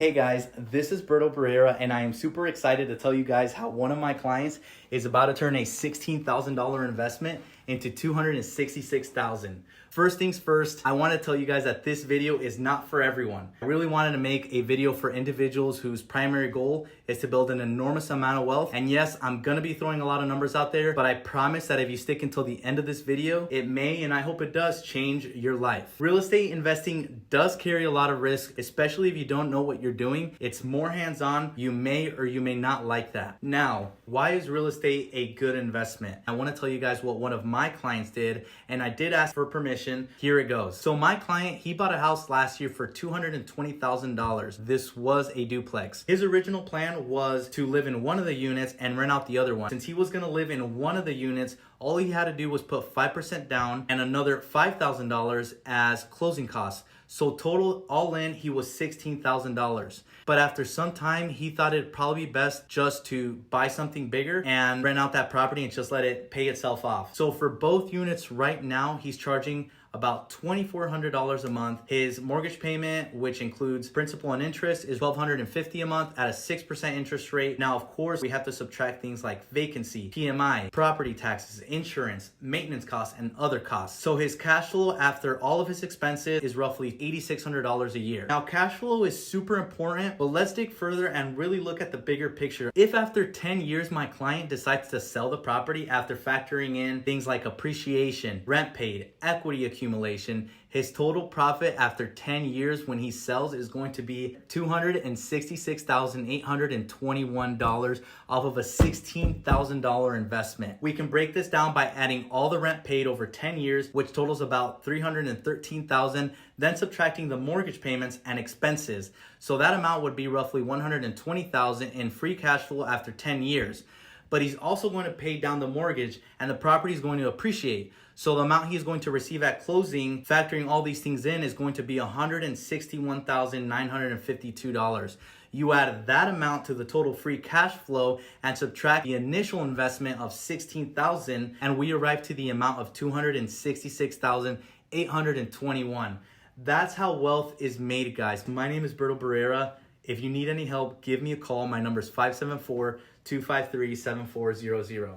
Hey guys, this is Berto Barrera, and I am super excited to tell you guys how one of my clients is about to turn a $16,000 investment into $266,000. First things first, I want to tell you guys that this video is not for everyone. I really wanted to make a video for individuals whose primary goal is to build an enormous amount of wealth. And yes, I'm going to be throwing a lot of numbers out there, but I promise that if you stick until the end of this video, it may, and I hope it does, change your life. Real estate investing does carry a lot of risk, especially if you don't know what you're doing. It's more hands-on. You may or you may not like that. Now, why is real estate a good investment? I want to tell you guys what one of my clients did, and I did ask for permission. Here it goes. So my client, he bought a house last year for $220,000. This was a duplex. His original plan was to live in one of the units and rent out the other one. Since he was going to live in one of the units, all he had to do was put 5% down and another $5,000 as closing costs. So total, all in, he was $16,000. But after some time, he thought it'd probably be best just to buy something bigger and rent out that property and just let it pay itself off. So for both units right now, he's charging about $2,400 a month. His mortgage payment, which includes principal and interest, is $1,250 a month at a 6% interest rate. Now, of course, we have to subtract things like vacancy, PMI, property taxes, insurance, maintenance costs, and other costs. So his cash flow after all of his expenses is roughly $8,600 a year. Now, cash flow is super important, but let's dig further and really look at the bigger picture. If after 10 years, my client decides to sell the property after factoring in things like appreciation, rent paid, equity accumulation, his total profit after 10 years when he sells is going to be $266,821 off of a $16,000 investment. We can break this down by adding all the rent paid over 10 years, which totals about $313,000, then subtracting the mortgage payments and expenses. So that amount would be roughly $120,000 in free cash flow after 10 years. But he's also going to pay down the mortgage and the property is going to appreciate. So the amount he's going to receive at closing, factoring all these things in, is going to be $161,952. You add that amount to the total free cash flow and subtract the initial investment of $16,000, and we arrive to the amount of $266,821. That's how wealth is made, guys. My name is Berto Barrera. If you need any help, give me a call. My number is 574-253-7400.